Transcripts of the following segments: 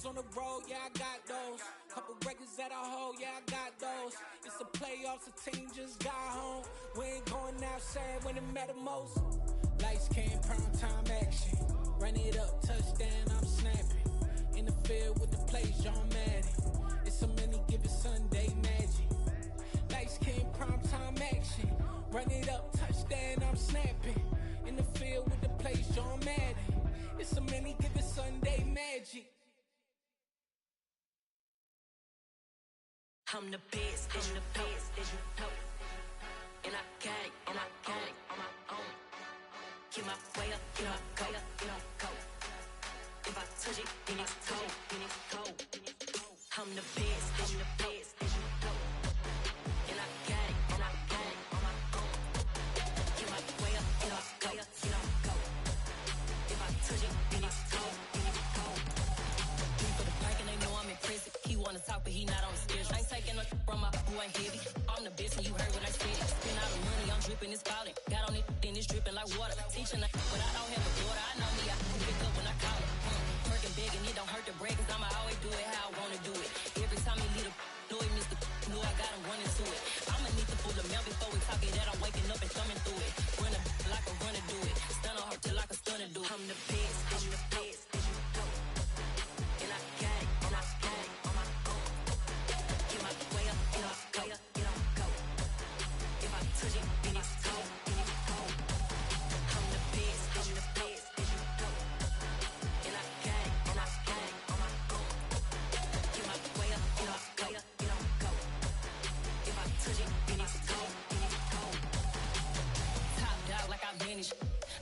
on the road, yeah, I got those. Couple records that I hold, yeah, I got those. It's the playoffs, the team just got home. We ain't going outside when it matter most. Lights came, prime time action. Run it up, touchdown, I'm snapping. In the field with the plays, John Madden. It's a many given Sunday magic. Lights came, prime time action. Run it up, touchdown, I'm snapping. In the field with the plays, John Madden. It's a many given Sunday magic. I'm the best, as you know. And I got it, on my own. Get my way up, get my go. If I touch it, then it's cold. I'm the best, as you know. And I got it, on my own. Get my way up, get my go. If I touch it, then it's cold. Three for the blank and they know I'm impressive. He wanna talk, but he not on the schedule. I ain't taking a from my boy heavy. I'm the best and you heard what I said. Spend all the money, I'm dripping, it's falling. Got on it, then it's dripping like water. Teaching but I don't have a daughter. I know me, I can pick up when I call it. Working big and it don't hurt the break, cause I'ma always do it how I wanna do it. Every time he lead a know it, Mr. Know I got him running to it. I'ma need to pull the mail before we talk it that I'm waking up and thumbing through it. Run a like a runner do it. Stun on her till like a stunner do it. I'm the best, as you know. And I got it, on my own. Get my way up, get my go. If I touch it, then it's cold. I'm the best, as you know. And I got it, on my own. Get my way up, get my go. If I touch it, then it's cold. Top dog like I manage.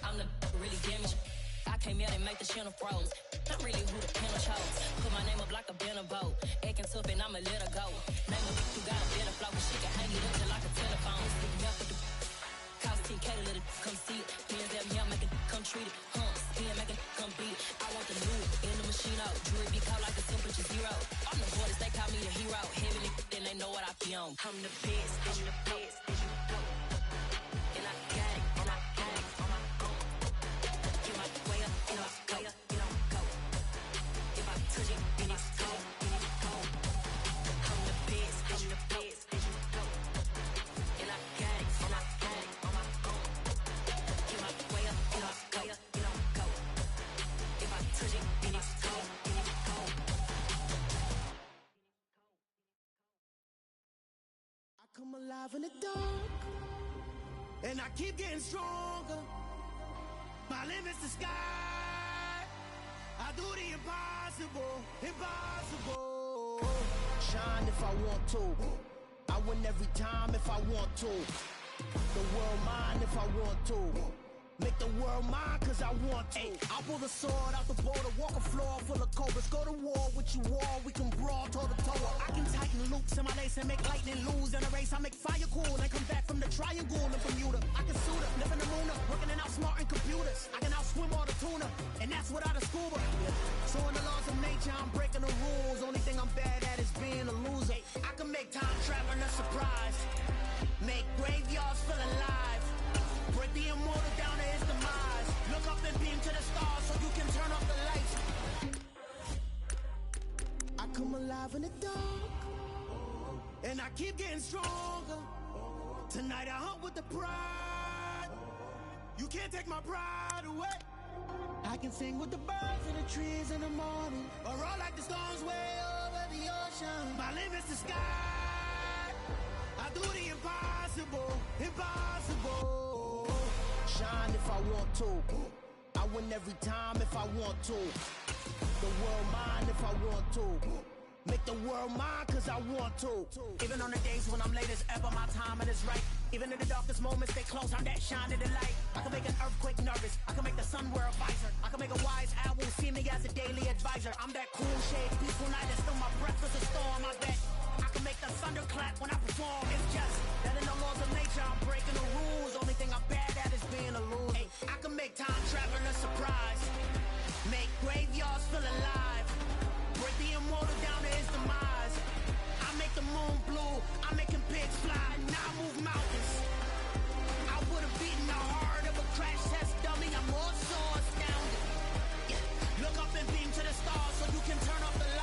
I'm the really damaged. I came out and make the channel froze. I'm really who the panel chose. Put my name up like a banner boat. Acting tough and I'ma let her go. Name a bitch who got a better flow, but she can hang it up just like a telephone. Stick me up with the cost 10K to let it come see it. Bands that me, I make it come treat it. Spin, make it come beat it. I want the new in the machine out. Jewelry be caught like the temperature zero. I'm the hardest, they call me the hero. Heavily, then they know what I be on. I'm the best, as you know. And I got it, on my own. Get my way up, get my go. If I touch it, then it's cold. I'm the best, as you know. And I got it, on my own. Get my way up, get my go. If I touch it, then it's cold. I come alive in the dark, and I keep getting stronger. My limit's the sky. I do the impossible. Shine if I want to. I win every time if I want to. The world mine if I want to. Make the world mine cause I want to. I'll pull the sword out the border, walk a floor full of cobras. Go to war with you all, we can brawl toe to toe. I can tighten loops in my lace and make lightning lose in a race. I make fire cool and come back from the triangle in Bermuda. I can suit up, live in the moon up, working and outsmarting computers. I can outswim all the tuna, and that's without a scuba. So in the laws of nature, I'm breaking the rules. Only thing I'm bad at is being a loser. I can make time traveling a surprise. Make graveyards feel alive. Break the immortal down to his demise. Look up and beam to the stars so you can turn off the lights. I come alive in the dark, and I keep getting stronger. Tonight I hunt with the pride. You can't take my pride away. I can sing with the birds and the trees in the morning, or roll like the storms way over the ocean. My limit's the sky. I do the impossible. Shine if I want to. I win every time if I want to. The world mine if I want to. Make the world mine cause I want to. Even on the days when I'm late as ever, my timing is right. Even in the darkest moments, stay close, I'm that shine in the light. I can make an earthquake nervous, I can make the sun wear a visor. I can make a wise owl see me as a daily advisor. I'm that cool shade, peaceful night, and still my breath is a storm. I bet I can make the thunder clap when I perform. It's just that in the laws of nature, I'm breaking the rules. Only thing I'm bad at is being a loser. I can make time traveling a surprise. Make graveyards feel alive. Break the immortal down to his demise. I make the moon blue, I'm making pigs fly. Now I move mountains. I would've beaten the heart of a crash test dummy. I'm more so astounded. Yeah. Look up and beam to the stars so you can turn off the light.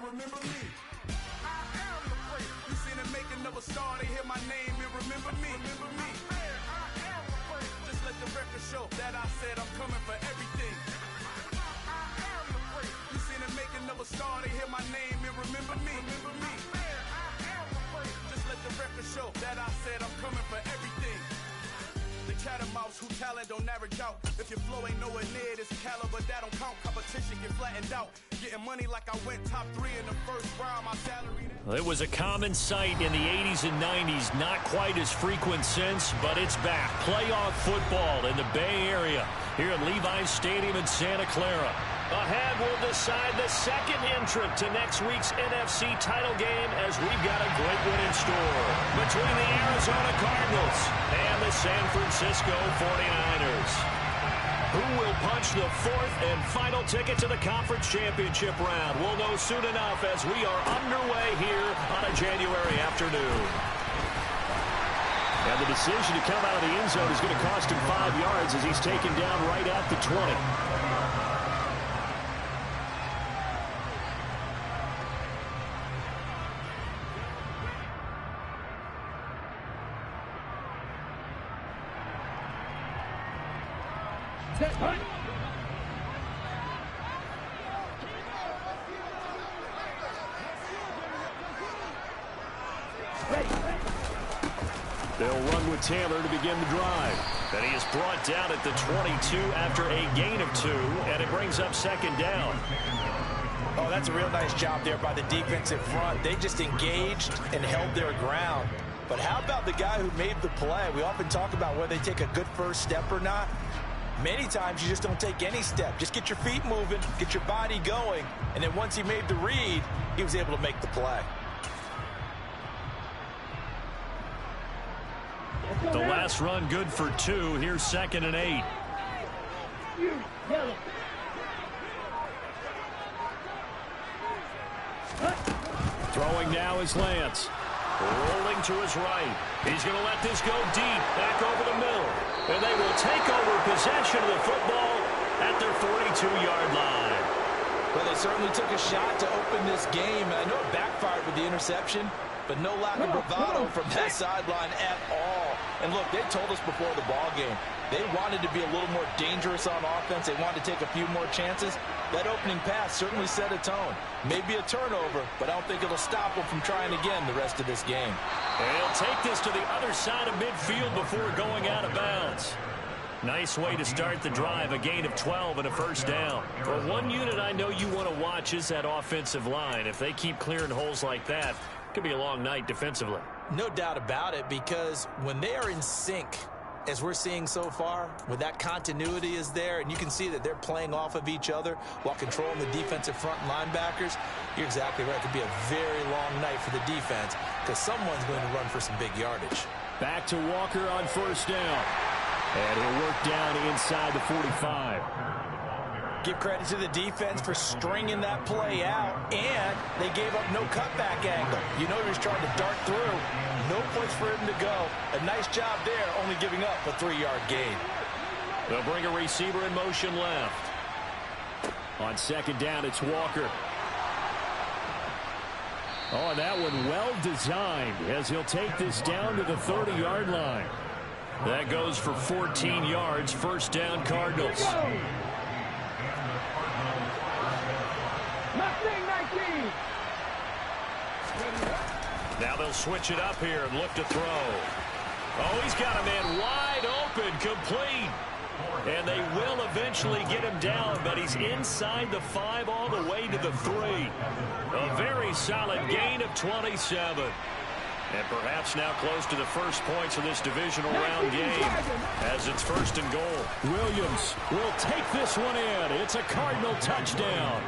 remember me. I am the great. You seen the making of a star, they hear my name and remember me. Remember me. I am the great. Just let the record show that I said I'm coming for everything. I am the great. You seen the making of a star, they hear my name and remember me. Remember me. I am the great. Just let the record show that I said I'm coming for everything. The catamounts who talent don't average out. If your flow ain't nowhere near this caliber, that don't count. Competition get flattened out. Getting money like I went top 3 in the first round. My salary. It was a common sight in the 80s and 90s. Not quite as frequent since, but it's back. Playoff football in the Bay Area here at Levi's Stadium in Santa Clara. Ahead, we'll decide the second entrant to next week's NFC title game as we've got a great one in store between the Arizona Cardinals and the San Francisco 49ers. Who will punch the fourth and final ticket to the conference championship round? We'll know soon enough as we are underway here on a January afternoon. And the decision to come out of the end zone is going to cost him 5 yards as he's taken down right at the 20. They'll run with Taylor to begin the drive. And he is brought down at the 22 after a gain of 2, and it brings up second down. Oh, that's a real nice job there by the defensive front. They just engaged and held their ground. But how about the guy who made the play? We often talk about whether they take a good first step or not. Many times you just don't take any step. Just get your feet moving, get your body going, and then once he made the read, he was able to make the play. The last run good for 2. Here's 2nd and 8. Throwing now is Lance. Rolling to his right. He's going to let this go deep, back over the middle. And they will take over possession of the football at their 42-yard line. Well, they certainly took a shot to open this game. And I know it backfired with the interception, but no lack of bravado from that sideline at all. And look, they told us before the ball game, they wanted to be a little more dangerous on offense. They wanted to take a few more chances. That opening pass certainly set a tone. Maybe a turnover, but I don't think it'll stop them from trying again the rest of this game. And he'll take this to the other side of midfield before going out of bounds. Nice way to start the drive, a gain of 12 and a first down. Well, one unit I know you want to watch is that offensive line. If they keep clearing holes like that, it could be a long night defensively. No doubt about it, because when they are in sync, as we're seeing so far, when that continuity is there, and you can see that they're playing off of each other while controlling the defensive front linebackers, you're exactly right. It could be a very long night for the defense because someone's going to run for some big yardage. Back to Walker on first down. And he'll work down inside the 45. Give credit to the defense for stringing that play out, and they gave up no cutback angle. You know he was trying to dart through. No place for him to go. A nice job there, only giving up a 3-yard gain. They'll bring a receiver in motion left. On second down, it's Walker. Oh, and that one well designed as he'll take this down to the 30-yard line. That goes for 14 yards, first down Cardinals. Now they'll switch it up here and look to throw. Oh, he's got a man wide open, complete. And they will eventually get him down, but he's inside the 5 all the way to the 3. A very solid gain of 27. And perhaps now close to the first points of this divisional round game as it's first and goal. Williams will take this one in. It's a Cardinal touchdown.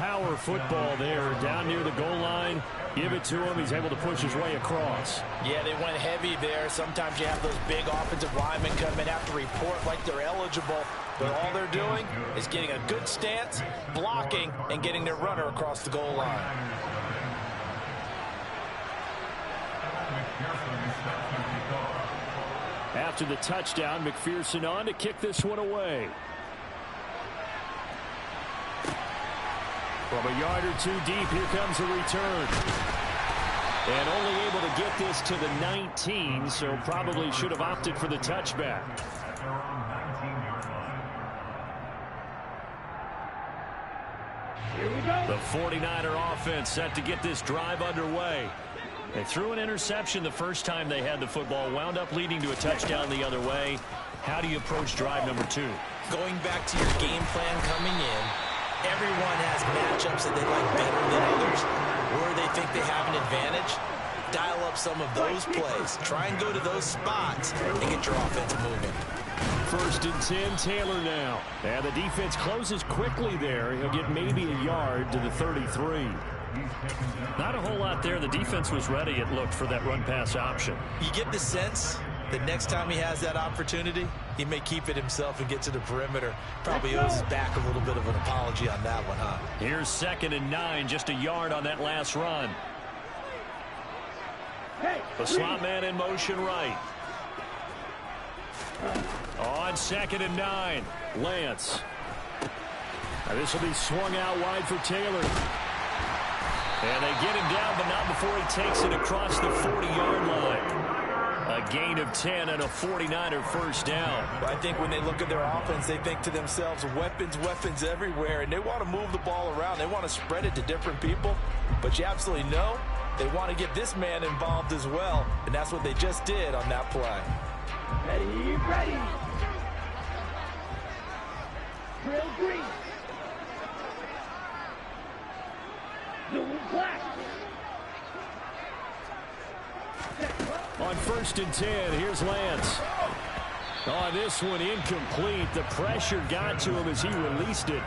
power football there down near the goal line. Give it to him. He's able to push his way across. Yeah, they went heavy there. Sometimes you have those big offensive linemen come in, have to report like they're eligible. But all they're doing is getting a good stance, blocking, and getting their runner across the goal line. After the touchdown, McPherson on to kick this one away. From a yard or two deep, here comes a return. And only able to get this to the 19, so probably should have opted for the touchback. The 49er offense set to get this drive underway. They threw an interception the first time they had the football, wound up leading to a touchdown the other way. How do you approach drive number 2? Going back to your game plan coming in, everyone has matchups that they like better than others, or they think they have an advantage. Dial up some of those plays. Try and go to those spots and get your offense moving. 1st and 10, Taylor now. And the defense closes quickly there. He'll get maybe a yard to the 33. Not a whole lot there. The defense was ready, it looked, for that run-pass option. You get the sense that next time he has that opportunity, he may keep it himself and get to the perimeter. Probably owes his back a little bit of an apology on that one, huh? Here's 2nd and 9, just a yard on that last run. The slot man in motion right. On 2nd and 9, Lance. Now this will be swung out wide for Taylor. And they get him down, but not before he takes it across the 40-yard line. A gain of 10 and a 49er first down. Well, I think when they look at their offense, they think to themselves, weapons, weapons everywhere, and they want to move the ball around. They want to spread it to different people, but you absolutely know they want to get this man involved as well, and that's what they just did on that play. Ready, ready. Drill green. Blue black. On 1st and 10, here's Lance. On this one, incomplete. The pressure got to him as he released it.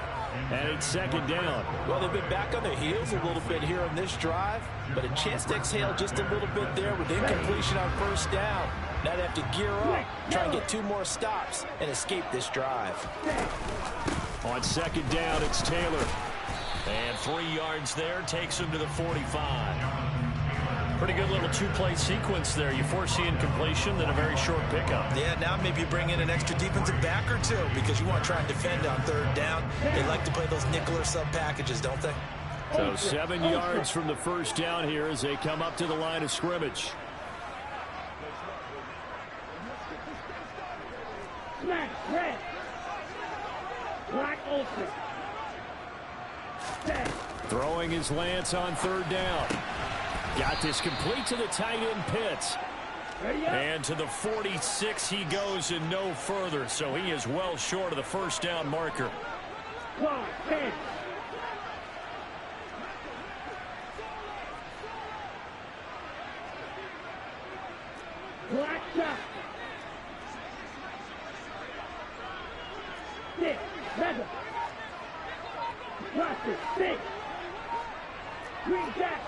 And it's 2nd down. Well, they've been back on their heels a little bit here on this drive, but a chance to exhale just a little bit there with incompletion on 1st down. Now they have to gear up, try and get 2 more stops, and escape this drive. On 2nd down, it's Taylor. And 3 yards there, takes him to the 45. Pretty good little 2-play sequence there. You force the incompletion, then a very short pickup. Yeah, now maybe you bring in an extra defensive back or 2 because you want to try and defend on 3rd down. They like to play those nickel or sub packages, don't they? So 7 yards from the 1st down here as they come up to the line of scrimmage. Smash, red. Black ultra. Throwing his Lance on 3rd down. Got this complete to the tight end Pitts. And to the 46 he goes and no further. So he is well short of the 1st down marker. 10. Black shot. 6. Leather. Plastic. 6. Green jack.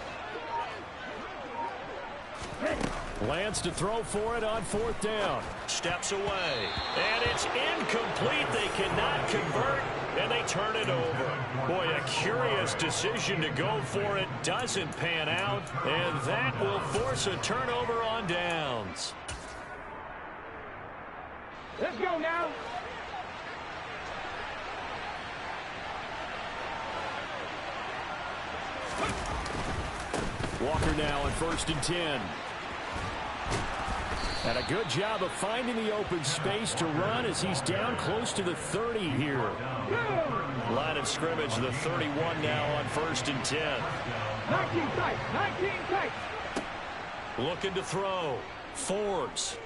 Lance to throw for it on 4th down. Steps away. And it's incomplete. They cannot convert, and they turn it over. Boy, a curious decision to go for it. Doesn't pan out, and that will force a turnover on downs. Let's go now. Walker now on 1st and 10. And a good job of finding the open space to run as he's down close to the 30 here. Line of scrimmage, the 31 now on 1st and 10. 19 tight, 19 tight. Looking to throw. Forbes.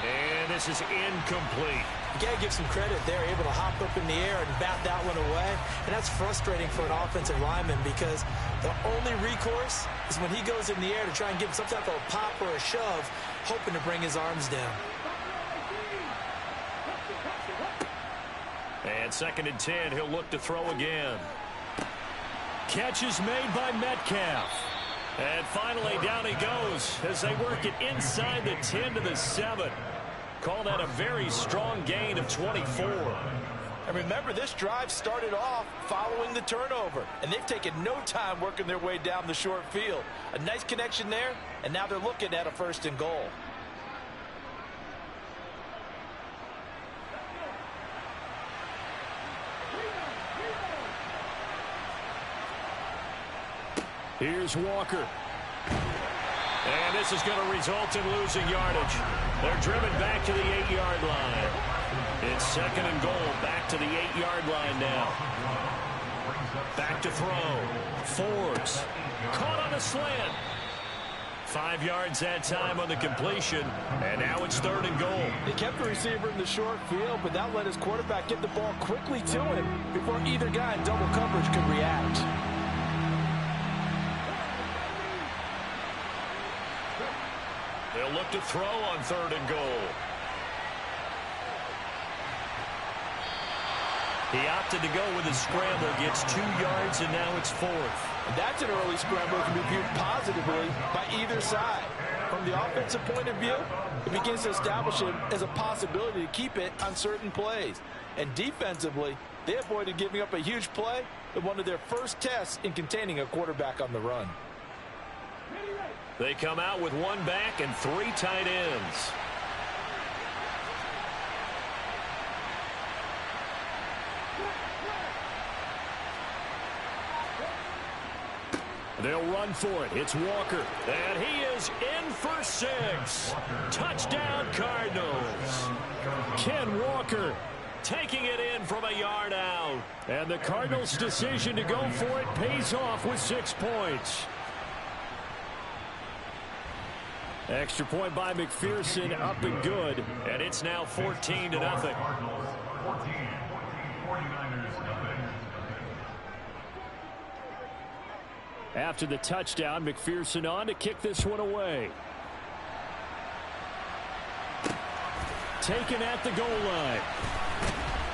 And this is incomplete. You got to give some credit there, able to hop up in the air and bat that one away. And that's frustrating for an offensive lineman because the only recourse is when he goes in the air to try and give some type of a pop or a shove, hoping to bring his arms down. And 2nd and 10, he'll look to throw again. Catch is made by Metcalf. And finally, down he goes as they work it inside the 10 to the 7. Call that a very strong gain of 24. And remember, this drive started off following the turnover, and they've taken no time working their way down the short field. A nice connection there, and now they're looking at a 1st and goal. Here's Walker. And this is going to result in losing yardage. They're driven back to the 8-yard line. It's 2nd and goal, back to the 8-yard line now. Back to throw. Forbes. Caught on a slant. 5 yards that time on the completion, and now it's 3rd and goal. They kept the receiver in the short field, but that let his quarterback get the ball quickly to him before either guy in double coverage could react. They'll look to throw on 3rd and goal. He opted to go with a scramble, gets 2 yards, and now it's 4th. And that's an early scramble that can be viewed positively by either side. From the offensive point of view, it begins to establish it as a possibility to keep it on certain plays. And defensively, they avoided giving up a huge play in one of their first tests in containing a quarterback on the run. They come out with 1 back and 3 tight ends. They'll run for it. It's Walker. And he is in for 6. Touchdown, Cardinals. Ken Walker taking it in from a yard out. And the Cardinals' decision to go for it pays off with 6 points. Extra point by McPherson, up and good. And it's now 14-0. After the touchdown, McPherson on to kick this one away. Taken at the goal line.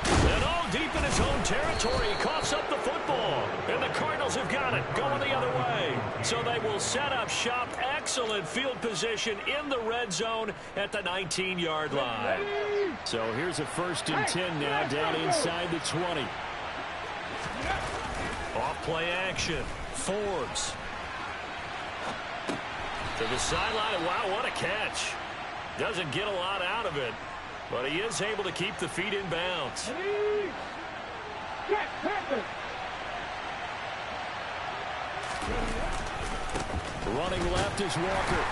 And all deep in his own territory, he coughs up the football. And the Cardinals have got it, going the other way. So they will set up shop. Excellent field position in the red zone at the 19-yard line. So here's a 1st and 10 now, down inside the 20. Off play action. Forbes. To the sideline. Wow, what a catch. Doesn't get a lot out of it, but he is able to keep the feet in bounds. Running left is Walker.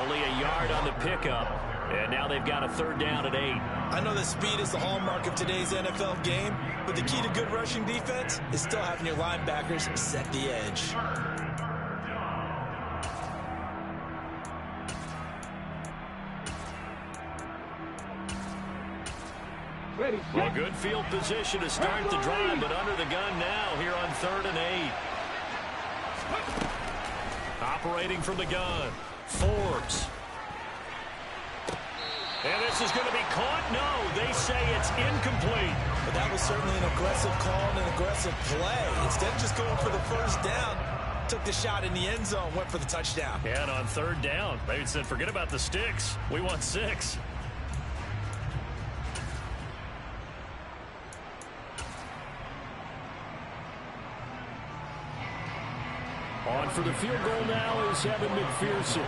Only a yard on the pickup, and now they've got a 3rd down at 8. I know that speed is the hallmark of today's NFL game, but the key to good rushing defense is still having your linebackers set the edge. Well, good field position to start the drive, but under the gun now here on 3rd and 8. Operating from the gun. Forbes. And this is going to be caught. No, they say it's incomplete. But that was certainly an aggressive call and an aggressive play. Instead of just going for the 1st down, took the shot in the end zone, went for the touchdown. And on 3rd down, they said, forget about the sticks. We want 6. On for the field goal now is Evan McPherson.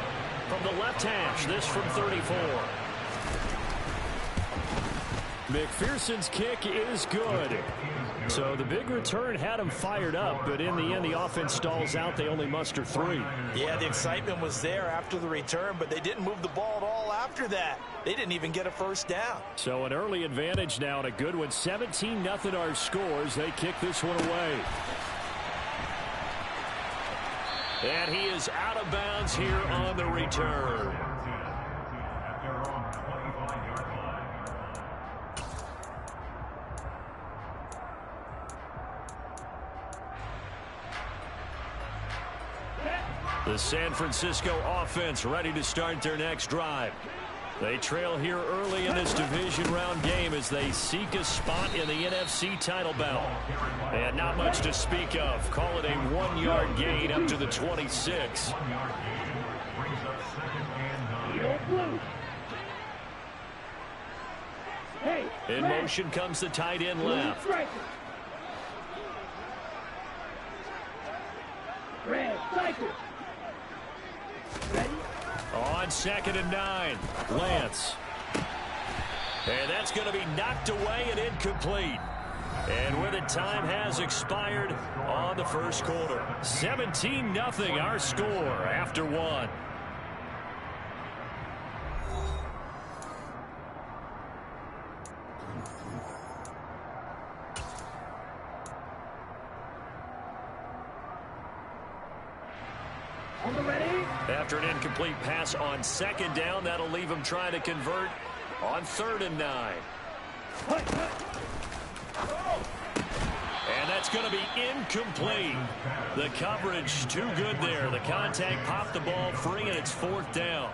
From the left hash, this from 34. McPherson's kick is good. So the big return had him fired up, but in the end, the offense stalls out. They only muster 3. Yeah, the excitement was there after the return, but they didn't move the ball at all after that. They didn't even get a 1st down. So an early advantage now and a good one. 17-0 our scores. They kick this one away. And he is out of bounds here on the return. The San Francisco offense ready to start their next drive. They trail here early in this division round game as they seek a spot in the NFC title battle. And not much to speak of. Call it a 1-yard gain up to the 26. In motion comes the tight end left. On 2nd and 9, Lance. And that's going to be knocked away and incomplete. And with it, time has expired on the first quarter. 17-0 our score after 1. After an incomplete pass on 2nd down, that'll leave him trying to convert on 3rd and 9. And that's going to be incomplete. The coverage too good there. The contact popped the ball free, and it's 4th down.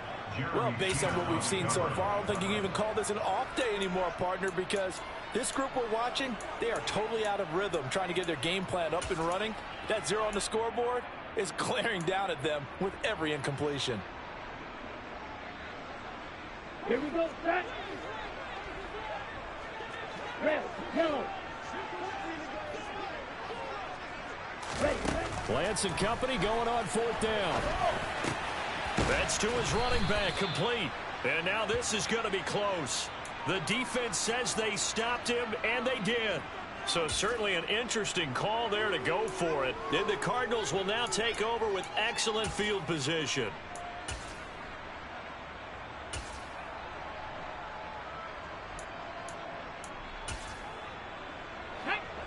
Well, based on what we've seen so far, I don't think you can even call this an off day anymore, partner, because this group we're watching, they are totally out of rhythm, trying to get their game plan up and running. That 0 on the scoreboard is glaring down at them with every incompletion. Here we go, set. Red, yellow. Lance and company going on 4th down. That's to his running back, complete. And now this is going to be close. The defense says they stopped him, and they did. So certainly an interesting call there to go for it. And the Cardinals will now take over with excellent field position.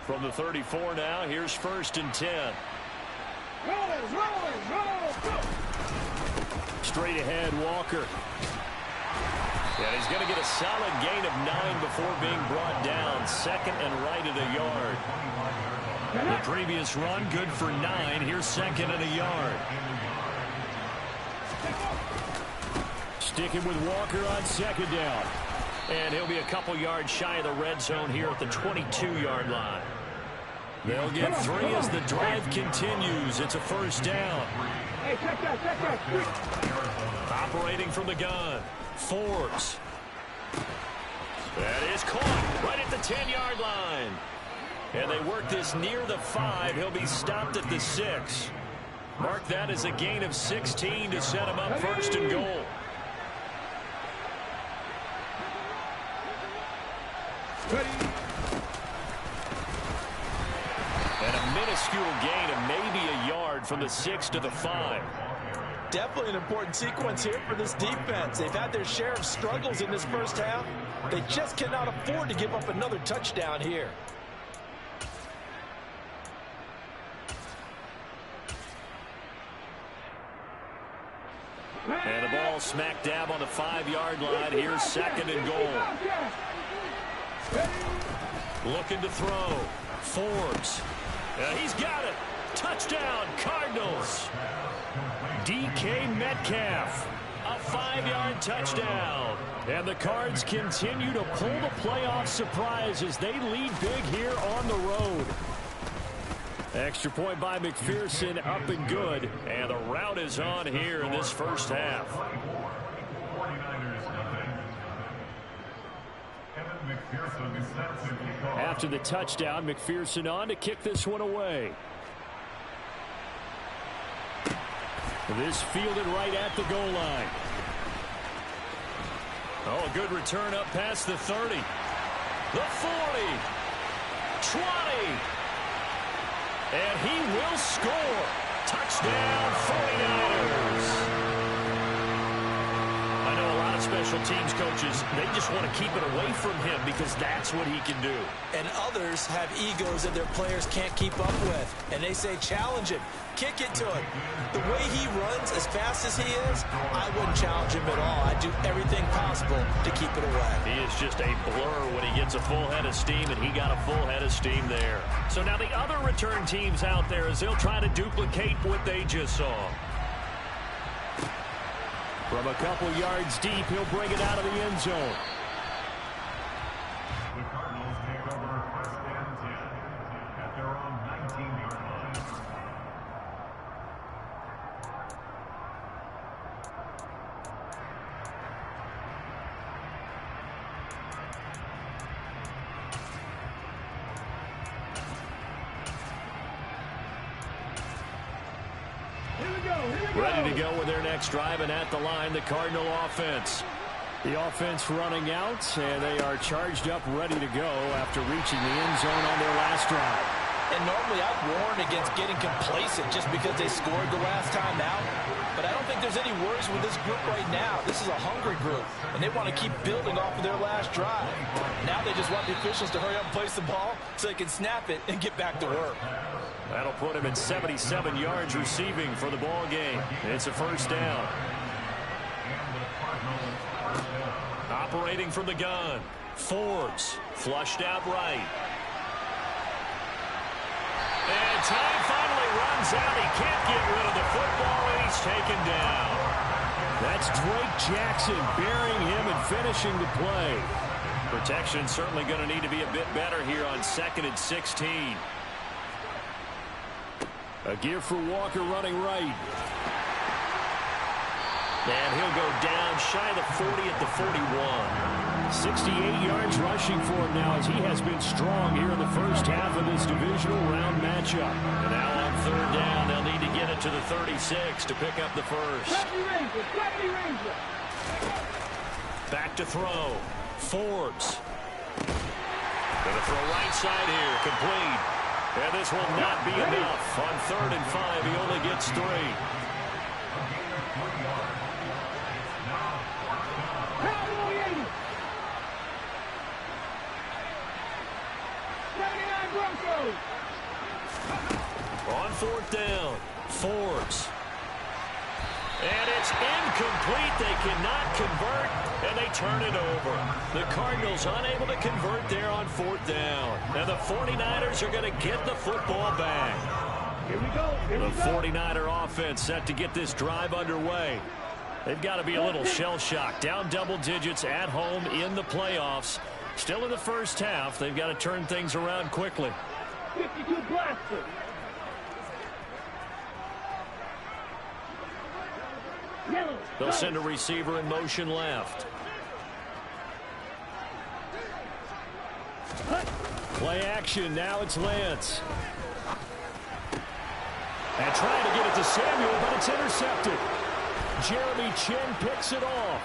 From the 34 now, here's 1st and 10. Roll. Straight ahead, Walker. And he's going to get a solid gain of 9 before being brought down. 2nd and right at a yard. The previous run, good for 9. Here's 2nd and a yard. Sticking with Walker on 2nd down. And he'll be a couple yards shy of the red zone here at the 22-yard line. They'll get 3 as the drive continues. It's a 1st down. Hey, check that. Operating from the gun. Forbes. That is caught right at the 10-yard line. And they work this near the 5. He'll be stopped at the 6. Mark that as a gain of 16 to set him up 1st and goal. And a minuscule gain of maybe a yard from the 6 to the 5. Definitely an important sequence here for this defense. They've had their share of struggles in this first half. They just cannot afford to give up another touchdown here. And the ball smack dab on the 5-yard line. Here's 2nd and goal. Looking to throw. Forbes. He's got it. Touchdown, Cardinals. DK Metcalf. A 5-yard touchdown. And the Cards continue to pull the playoff surprise as they lead big here on the road. Extra point by McPherson, up and good. And the rout is on here in this first half. After the touchdown, McPherson on to kick this one away. This fielded right at the goal line. Oh, a good return up past the 30. The 40. 20. And he will score. Touchdown, 49ers. I know a lot of special teams coaches, they just want to keep it away from him because that's what he can do. And others have egos that their players can't keep up with. And they say, challenge him. Kick it to him. The way he runs as fast as he is, I wouldn't challenge him at all. I'd do everything possible to keep it away. He is just a blur when he gets a full head of steam, and he got a full head of steam there. So now the other return teams out there as they'll try to duplicate what they just saw. From a couple yards deep, he'll bring it out of the end zone. The Cardinals take over 1st and 10 at their own 19-yard line. Ready to go with their next drive, and at the line, the Cardinal offense. The offense running out, and they are charged up, ready to go after reaching the end zone on their last drive. And normally I'd warn against getting complacent just because they scored the last time out. But I don't think there's any worries with this group right now. This is a hungry group, and they want to keep building off of their last drive. Now they just want the officials to hurry up and place the ball so they can snap it and get back to work. That'll put him at 77 yards receiving for the ball game. It's a first down. Operating from the gun, Forbes flushed out right. And time finally runs out. He can't get rid of the football, and he's taken down. That's Drake Jackson burying him and finishing the play. Protection certainly going to need to be a bit better here on 2nd and 16. A give for Walker running right. And he'll go down shy of the 40 at the 41. 68 yards rushing for him now as he has been strong here in the first half of this divisional round matchup. And now on 3rd down, they'll need to get it to the 36 to pick up the first. Back to throw. Forbes. Gonna throw right side here. Complete. And this will not be enough. On 3rd and 5, he only gets 3. On 4th down, Forbes. And it's incomplete. They cannot convert, and they turn it over. The Cardinals unable to convert there on 4th down. And the 49ers are going to get the football back. Here we go. The 49er offense set to get this drive underway. They've got to be a little shell-shocked. Down double digits at home in the playoffs. Still in the first half. They've got to turn things around quickly. 52 blaster. They'll send a receiver in motion left. Play action. Now it's Lance. And trying to get it to Samuel, but it's intercepted. Jeremy Chin picks it off.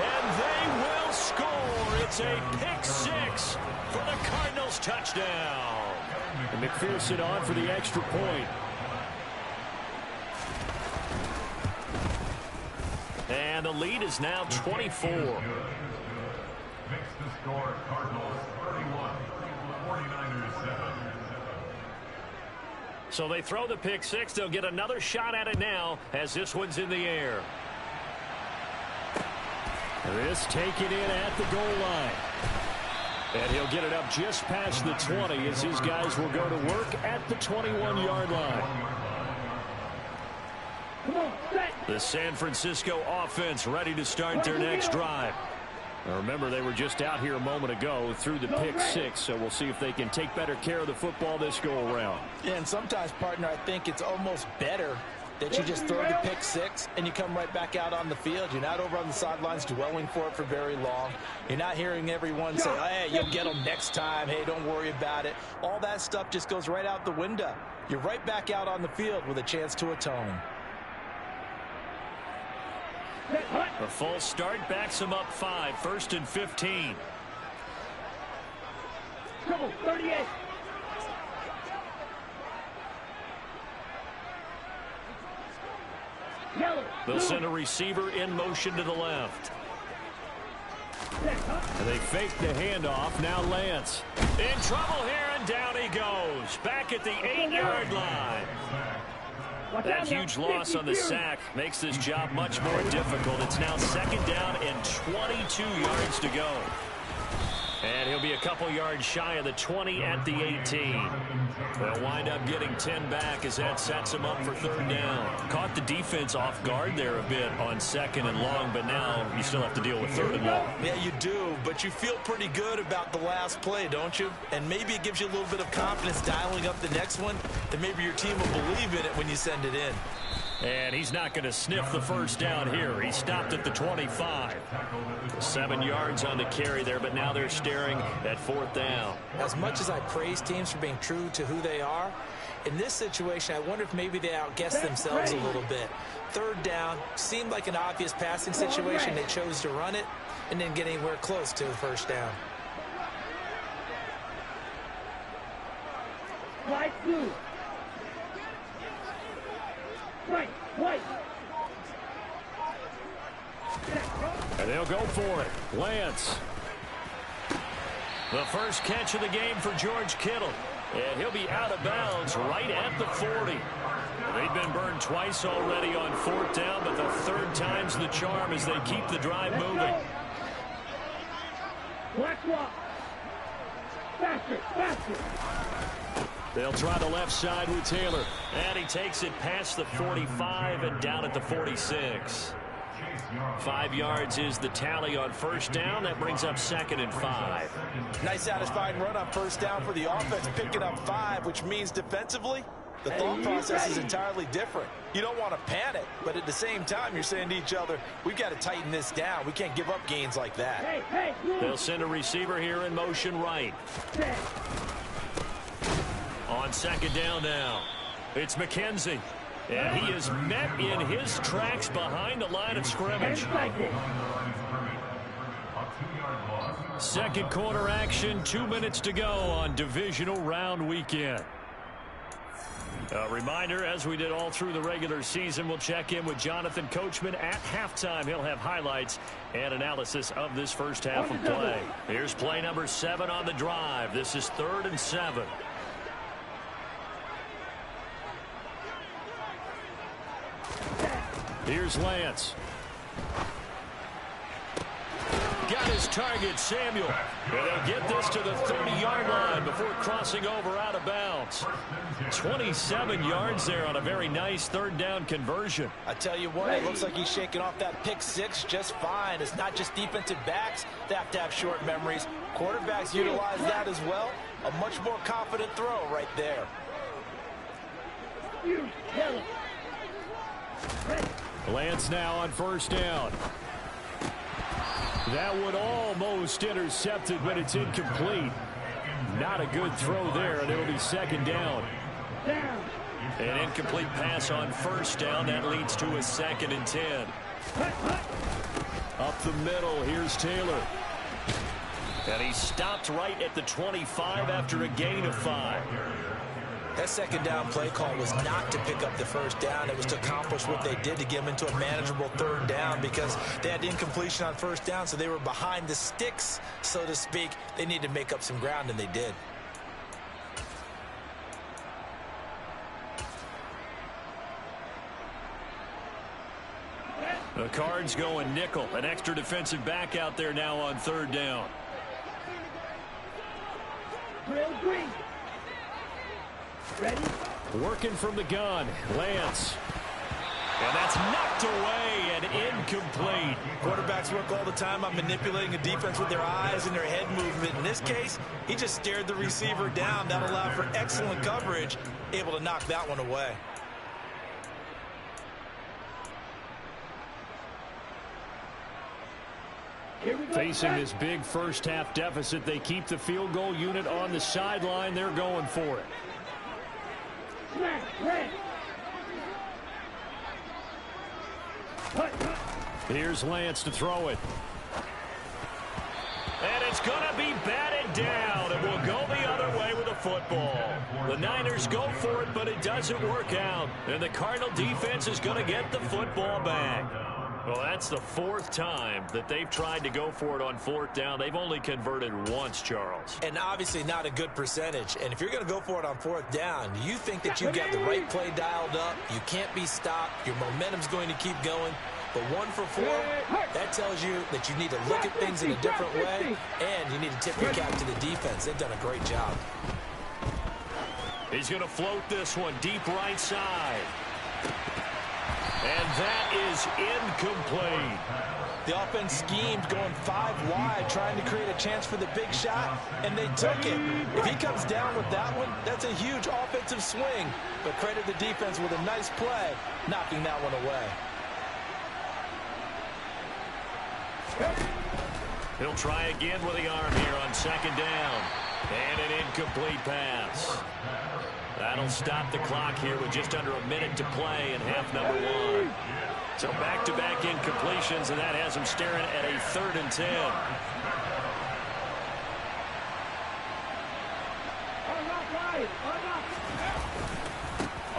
And they will score. It's a pick 6 for the Cardinals touchdown. And McPherson on for the extra point. And the lead is now 24. Makes the score Cardinals 31, 49ers 7. So they throw the pick 6. They'll get another shot at it now as this one's in the air. This taken in at the goal line. And he'll get it up just past the 20 as his guys will go to work at the 21-yard line. The San Francisco offense ready to start their next drive. Now remember, they were just out here a moment ago through the pick 6, so we'll see if they can take better care of the football this go-around. Yeah, and sometimes, partner, I think it's almost better that you just throw the pick 6 and you come right back out on the field. You're not over on the sidelines dwelling for it for very long. You're not hearing everyone say, hey, you'll get them next time. Hey, don't worry about it. All that stuff just goes right out the window. You're right back out on the field with a chance to atone. A false start backs him up 5, 1st and 15. Trouble, 38. They'll send a receiver in motion to the left. And they fake the handoff. Now Lance in trouble here, and down he goes. Back at the 8-yard line. That huge loss on the sack makes this job much more difficult. It's now 2nd down and 22 yards to go. And he'll be a couple yards shy of the 20 at the 18. They'll wind up getting 10 back as that sets him up for third down. Caught the defense off guard there a bit on second and long, but now you still have to deal with third and long. Yeah, you do, but you feel pretty good about the last play, don't you? And maybe it gives you a little bit of confidence dialing up the next one, and maybe your team will believe in it when you send it in. And he's not going to sniff the first down here. He stopped at the 25. 7 yards on the carry there, but now they're staring at fourth down. As much as I praise teams for being true to who they are, in this situation, I wonder if maybe they outguessed themselves a little bit. Third down seemed like an obvious passing situation. They chose to run it and didn't get anywhere close to the first down. Right blue. Right. And they'll go for it. Lance. The first catch of the game for George Kittle. And he'll be out of bounds right at the 40. They've been burned twice already on fourth down, but the third time's the charm as they keep the drive moving. Faster. They'll try the left side with Taylor. And he takes it past the 45 and down at the 46. 5 yards is the tally on first down. That brings up 2nd and 5. Nice satisfying run on first down for the offense, picking up 5, which means defensively, the thought process is entirely different. You don't want to panic, but at the same time, you're saying to each other, we've got to tighten this down. We can't give up gains like that. They'll send a receiver here in motion right. On second down now, it's McKenzie. And he is met in his tracks behind the line of scrimmage. Second quarter action, 2 minutes to go on divisional round weekend. A reminder, as we did all through the regular season, we'll check in with Jonathan Coachman at halftime. He'll have highlights and analysis of this first half of play. Here's play number 7 on the drive. This is 3rd and 7. Here's Lance. Got his target, Samuel. And they'll get this to the 30-yard line before crossing over out of bounds. 27 yards there on a very nice third down conversion. I tell you what, it looks like he's shaking off that pick 6 just fine. It's not just defensive backs that have to have short memories. Quarterbacks utilize that as well. A much more confident throw right there. Lance now on first down. That would almost intercepted, but it's incomplete. Not a good throw there, and it'll be second down. An incomplete pass on first down. That leads to a 2nd and 10. Up the middle, here's Taylor. And he stopped right at the 25 after a gain of 5. That second down play call was not to pick up the first down. It was to accomplish what they did to get them into a manageable third down because they had incompletion on first down, so they were behind the sticks, so to speak. They needed to make up some ground, and they did. The Cards going nickel. An extra defensive back out there now on third down. Ready? Working from the gun, Lance. And that's knocked away and incomplete. Quarterbacks work all the time on manipulating a defense with their eyes and their head movement. In this case, he just stared the receiver down. That allowed for excellent coverage, able to knock that one away. Facing this big first half deficit, they keep the field goal unit on the sideline. They're going for it. Here's Lance to throw it. And it's going to be batted down. It will go the other way with the football. The Niners go for it, but it doesn't work out. And the Cardinal defense is going to get the football back. Well, that's the 4th time that they've tried to go for it on fourth down. They've only converted once, Charles. And obviously not a good percentage. And if you're going to go for it on fourth down, you think that you've got the right play dialed up. You can't be stopped. Your momentum's going to keep going. but 1 for 4, that tells you that you need to look at things in a different way, and you need to tip your cap to the defense. They've done a great job. He's going to float this one deep right side. And that is incomplete. The offense schemed going 5 wide, trying to create a chance for the big shot, and they took it. If he comes down with that one, that's a huge offensive swing. But credit the defense with a nice play, knocking that one away. He'll try again with the arm here on 2nd down. And an incomplete pass. That'll stop the clock here with just under a minute to play in half number 1. So back-to-back incompletions, and that has him staring at a 3rd and 10.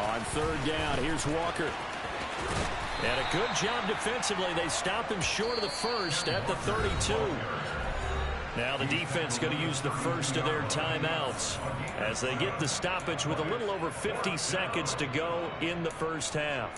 On 3rd down, here's Walker. And a good job defensively. They stop him short of the first at the 32. Now the defense going to use the first of their timeouts as they get the stoppage with a little over 50 seconds to go in the first half.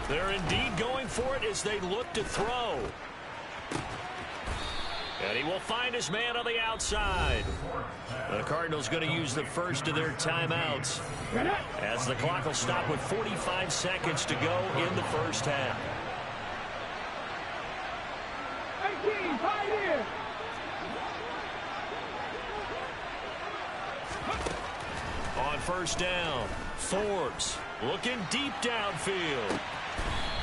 They're indeed going for it as they look to throw. And he will find his man on the outside. The Cardinals going to use the first of their timeouts as the clock will stop with 45 seconds to go in the first half. 18, 5 here. On 1st down, Forbes looking deep downfield.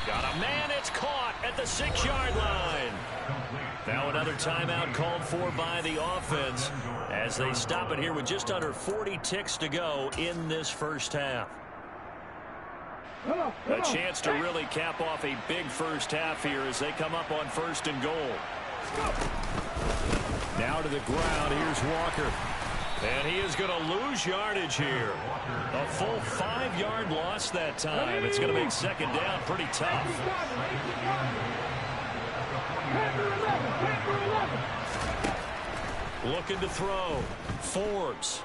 Got a man, it's caught at the 6-yard line. Now another timeout called for by the offense as they stop it here with just under 40 ticks to go in this first half. A chance to really cap off a big first half here as they come up on 1st and goal. Now to the ground, here's Walker. And he is going to lose yardage here. A full 5-yard loss that time. It's going to make 2nd down pretty tough. Looking to throw. Forbes.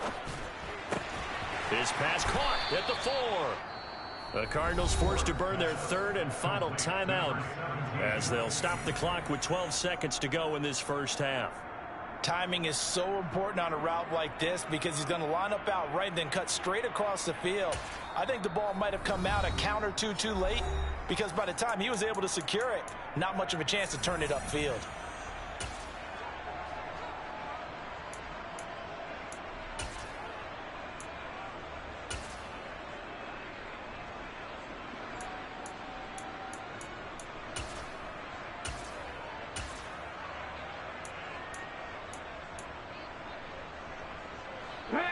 His pass caught at the 4. The Cardinals forced to burn their 3rd and final timeout as they'll stop the clock with 12 seconds to go in this first half. Timing is so important on a route like this because he's going to line up out right and then cut straight across the field. I think the ball might have come out a count or two too late because by the time he was able to secure it, not much of a chance to turn it upfield.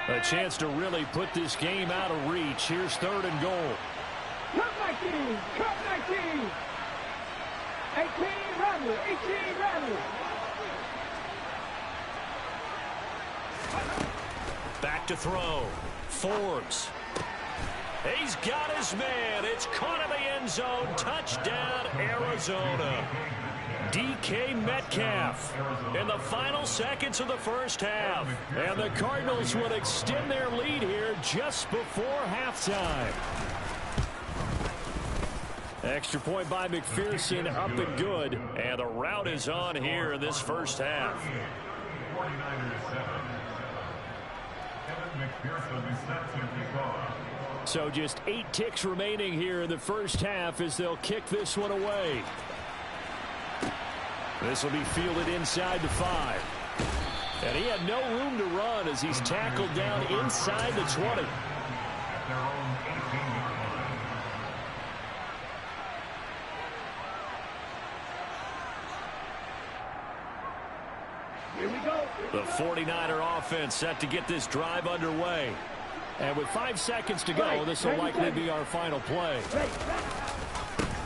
A chance to really put this game out of reach. Here's 3rd and goal. Cut 19, cut 19. 18, run, 18, run. Back to throw. Forbes. He's got his man. It's caught in the end zone. Touchdown, Arizona. DK Metcalf in the final seconds of the first half. And the Cardinals will extend their lead here just before halftime. Extra point by McPherson, up and good. And the route is on here in this first half. 49ers 7. Kevin McPherson is set to kick off. So just 8 ticks remaining here in the first half as they'll kick this one away. This will be fielded inside the 5. And he had no room to run as he's tackled down inside the 20. At their own 18-yard line. Here we go. The 49er offense set to get this drive underway. And with 5 seconds to go, this will likely be our final play.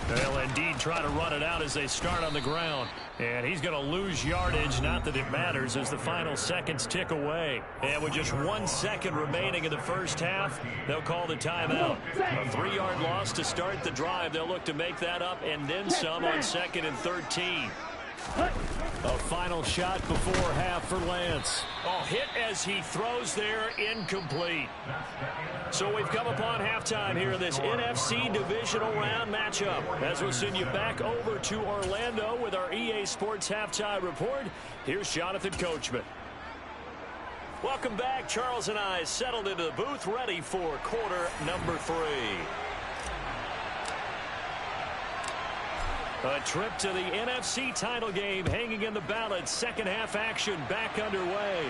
They'll indeed try to run it out as they start on the ground. And he's going to lose yardage, not that it matters, as the final seconds tick away. And with just 1 second remaining in the first half, they'll call the timeout. A 3-yard loss to start the drive. They'll look to make that up and then some on 2nd and 13. A final shot before half for Lance. Oh, hit as he throws there, incomplete. So we've come upon halftime here in this NFC Divisional Round matchup. As we'll send you back over to Orlando with our EA Sports Halftime Report, here's Jonathan Coachman. Welcome back. Charles and I settled into the booth, ready for quarter number 3. A trip to the NFC title game hanging in the balance. Second half action back underway.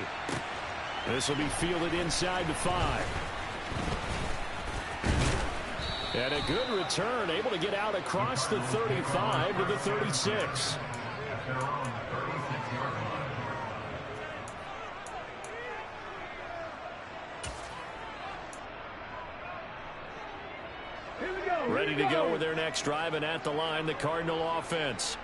This will be fielded inside the 5. And a good return, able to get out across the 35 to the 36. Ready to go with their next drive, and at the line, the Cardinal offense.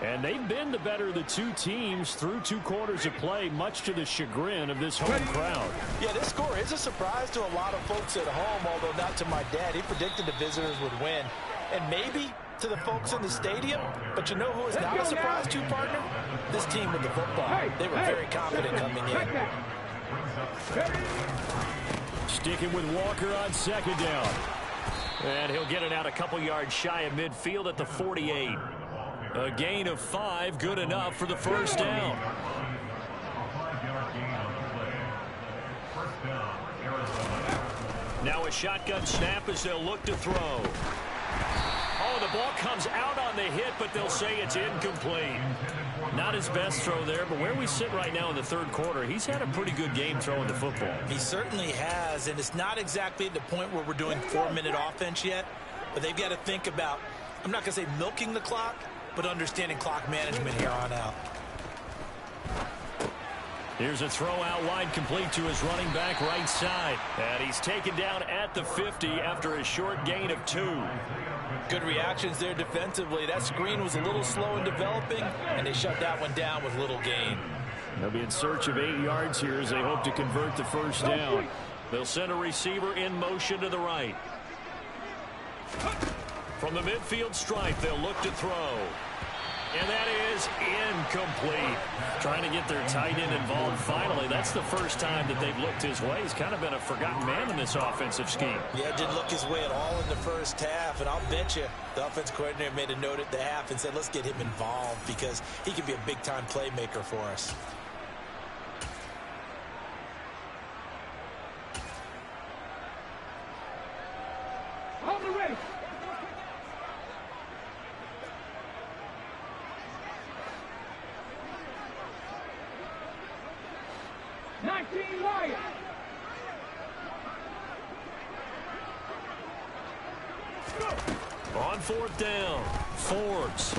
And they've been the better of the two teams through 2 quarters of play, much to the chagrin of this home crowd. Yeah, this score is a surprise to a lot of folks at home, although not to my dad. He predicted the visitors would win. And maybe to the folks in the stadium, but you know who is not a surprise to, partner? This team with the football. They were very confident coming in. Sticking with Walker on 2nd down. And he'll get it out a couple yards shy of midfield at the 48. A gain of 5, good enough for the first down. Now a shotgun snap as they'll look to throw. Oh, the ball comes out on the hit, but they'll say it's incomplete. Not his best throw there, but where we sit right now in the 3rd quarter, he's had a pretty good game throwing the football. He certainly has, and it's not exactly at the point where we're doing 4-minute offense yet, but they've got to think about, I'm not going to say milking the clock, but understanding clock management here on out. Here's a throw out wide, complete to his running back right side. And he's taken down at the 50 after a short gain of 2. Good reactions there defensively. That screen was a little slow in developing, and they shut that one down with little gain. They'll be in search of 8 yards here as they hope to convert the first down. They'll send a receiver in motion to the right. From the midfield stripe, they'll look to throw. And that is incomplete. Trying to get their tight end involved finally. That's the first time that they've looked his way. He's kind of been a forgotten man in this offensive scheme. Yeah, didn't look his way at all in the first half. And I'll bet you the offense coordinator made a note at the half and said, let's get him involved because he can be a big-time playmaker for us. On the ready. On 4th down, Forbes.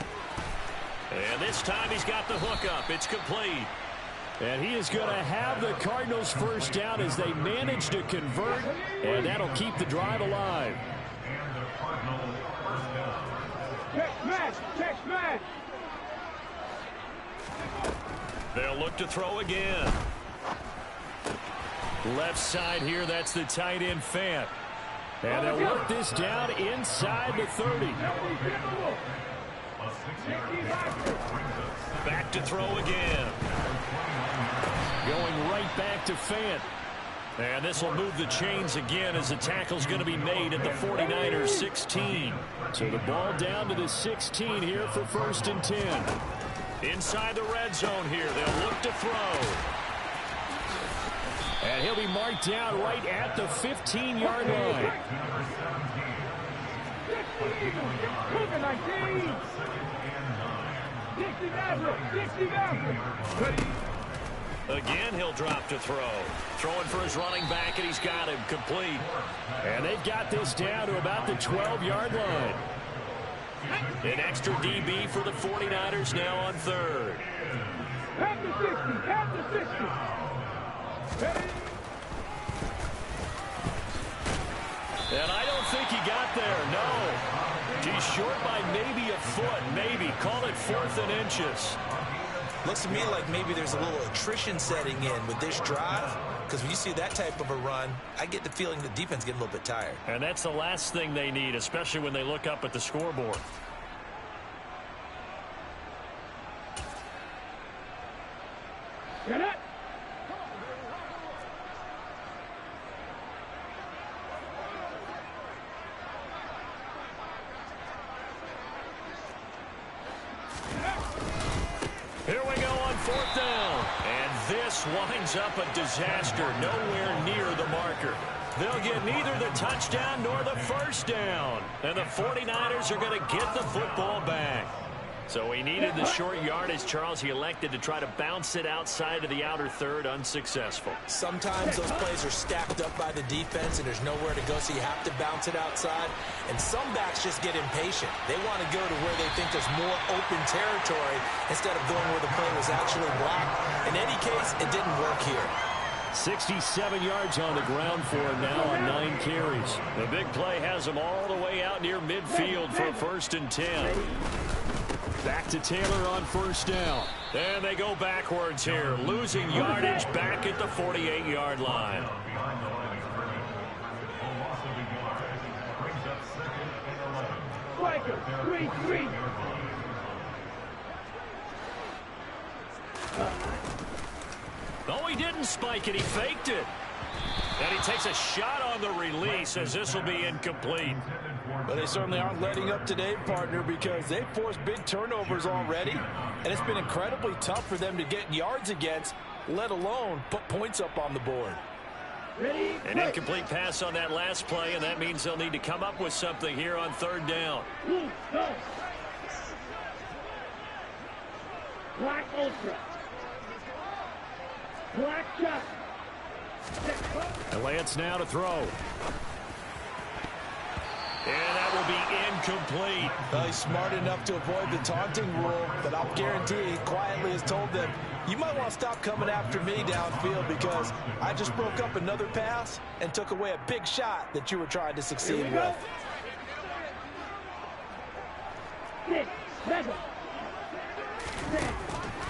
And this time he's got the hook up. It's complete. And he is going to have the Cardinals first down as they manage to convert, and that'll keep the drive alive. Check smash, check smash. They'll look to throw again. Left side here, that's the tight end Fant. And they'll work this down inside the 30. Back to throw again. Going right back to Fant. And this will move the chains again as the tackle's going to be made at the 49ers 16. So the ball down to the 16 here for 1st and 10. Inside the red zone here, they'll look to throw. And he'll be marked down right at the 15-yard line. Again, he'll drop to throw. Throwing for his running back, and he's got him complete. And they've got this down to about the 12-yard line. An extra DB for the 49ers now on 3rd. At the 60, at the 60. And I don't think he got there, no. He's short by maybe a foot, maybe. Call it 4th and inches. Looks to me like maybe there's a little attrition setting in with this drive, because when you see that type of a run, I get the feeling the defense getting a little bit tired. And that's the last thing they need, especially when they look up at the scoreboard. Get it. Here we go on 4th down. And this winds up a disaster, nowhere near the marker. They'll get neither the touchdown nor the first down. And the 49ers are going to get the football back. So he needed the short yardage, Charles. He elected to try to bounce it outside of the outer third, unsuccessful. Sometimes those plays are stacked up by the defense and there's nowhere to go, so you have to bounce it outside. And some backs just get impatient. They want to go to where they think there's more open territory instead of going where the play was actually blocked. In any case, it didn't work here. 67 yards on the ground for him now on 9 carries. The big play has him all the way out near midfield for 1st and 10. Back to Taylor on 1st down. And they go backwards here, losing yardage back at the 48-yard line. Striker, 3-3. No, he didn't spike it. He faked it. And he takes a shot on the release as this will be incomplete. But they certainly aren't letting up today, partner, because they've forced big turnovers already. And it's been incredibly tough for them to get yards against, let alone put points up on the board. An incomplete pass on that last play, and that means they'll need to come up with something here on 3rd down. Black Ultra. Black Chuck. And Lance now to throw. And that will be incomplete. Well, he's smart enough to avoid the taunting rule, but I'll guarantee he quietly has told them, you might want to stop coming after me downfield because I just broke up another pass and took away a big shot that you were trying to succeed with. 6, 7.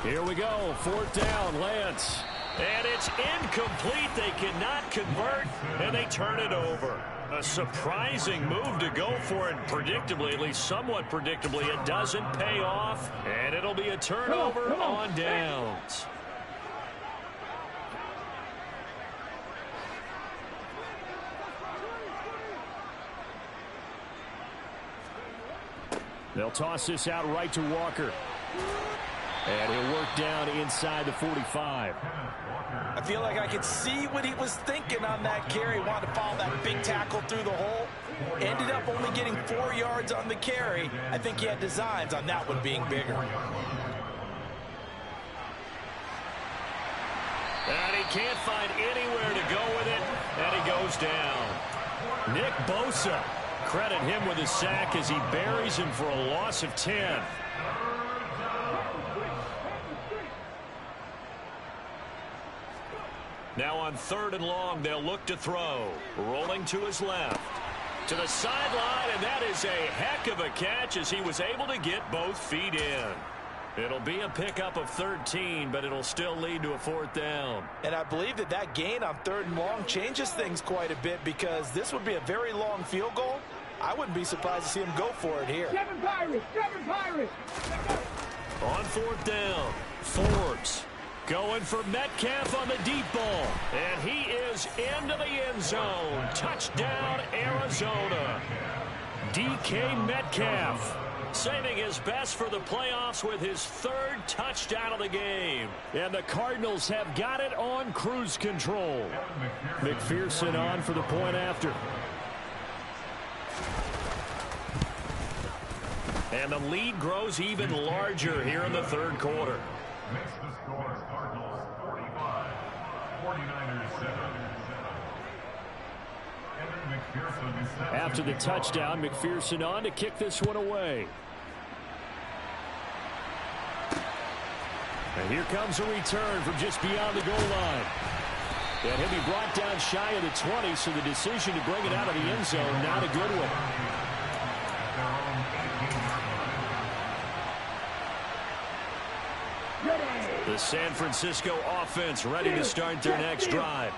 Here we go, 4th down, Lance. And it's incomplete. They cannot convert, and they turn it over. A surprising move to go for it, predictably, at least somewhat predictably. It doesn't pay off, and it'll be a turnover on downs. They'll toss this out right to Walker. And he'll work down inside the 45. I feel like I could see what he was thinking on that carry. Wanted to follow that big tackle through the hole. Ended up only getting 4 yards on the carry. I think he had designs on that one being bigger. And he can't find anywhere to go with it. And he goes down. Nick Bosa. Credit him with his sack as he buries him for a loss of 10. Now on 3rd and long, they'll look to throw. Rolling to his left. To the sideline, and that is a heck of a catch as he was able to get both feet in. It'll be a pickup of 13, but it'll still lead to a 4th down. And I believe that that gain on 3rd and long changes things quite a bit because this would be a very long field goal. I wouldn't be surprised to see him go for it here. 7 Pirates, 7 Pirates. On 4th down, Forbes going for Metcalf on the deep ball. And he is into the end zone. Touchdown, Arizona. DK Metcalf saving his best for the playoffs with his 3rd touchdown of the game. And the Cardinals have got it on cruise control. McPherson on for the point after. And the lead grows even larger here in the 3rd quarter. Makes the score Cardinals 45, 49ers 7. Evan McPherson set After the touchdown, McPherson on to kick this one away. And here comes a return from just beyond the goal line. And he'll be brought down shy of the 20, so the decision to bring it out of the end zone, not a good one. The San Francisco offense ready to start their next drive.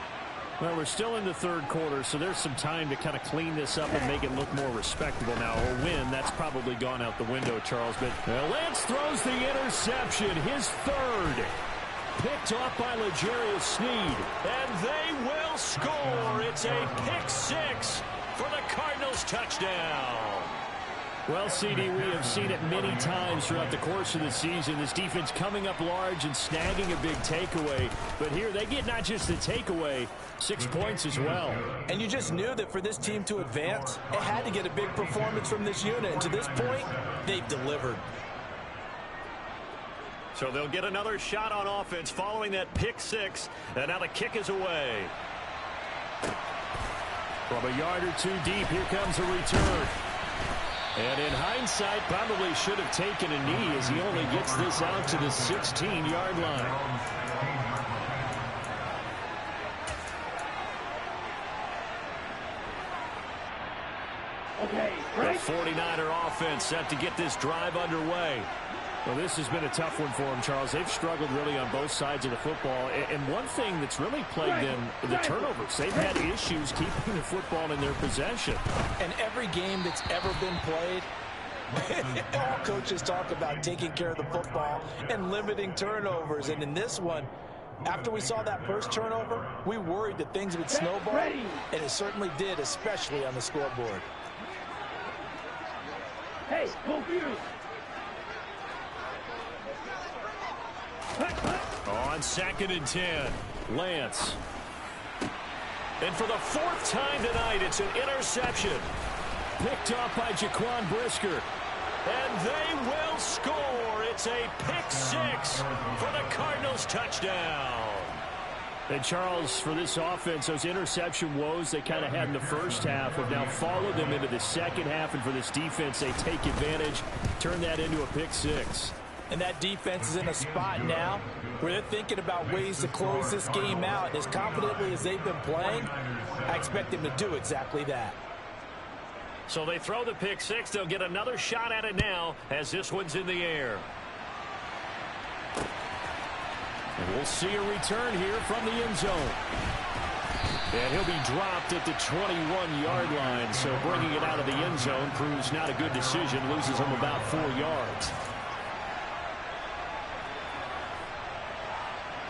Well, we're still in the third quarter, so there's some time to kind of clean this up and make it look more respectable now. A win, that's probably gone out the window, Charles. But Lance throws the interception, his third. Picked off by L'Jarius Sneed. And they will score. It's a pick six for the Cardinals touchdown. Well, CD, we have seen it many times throughout the course of the season. This defense coming up large and snagging a big takeaway. But here they get not just the takeaway, 6 points as well. And you just knew that for this team to advance, it had to get a big performance from this unit. And to this point, they've delivered. So they'll get another shot on offense following that pick six. And now the kick is away. From a yard or two deep, here comes a return. And in hindsight, probably should have taken a knee as he only gets this out to the 16-yard line. Okay, The 49er offense set to get this drive underway. Well, this has been a tough one for them, Charles. They've struggled really on both sides of the football. And one thing that's really plagued them, the turnovers. They've had issues keeping the football in their possession. And every game that's ever been played, all coaches talk about taking care of the football and limiting turnovers. And in this one, after we saw that first turnover, we worried that things would snowball. And it certainly did, especially on the scoreboard. Hey, go for you. On 2nd and 10, Lance. And for the fourth time tonight, it's an interception. Picked off by Jaquan Brisker. And they will score. It's a pick six for the Cardinals touchdown. And Charles, for this offense, those interception woes they kind of had in the first half have now followed them into the second half. And for this defense, they take advantage, turn that into a pick six. And that defense is in a spot now where they're thinking about ways to close this game out. As confidently as they've been playing, I expect them to do exactly that. So they throw the pick six. They'll get another shot at it now as this one's in the air. And we'll see a return here from the end zone. And he'll be dropped at the 21-yard line. So bringing it out of the end zone proves not a good decision. Loses him about 4 yards.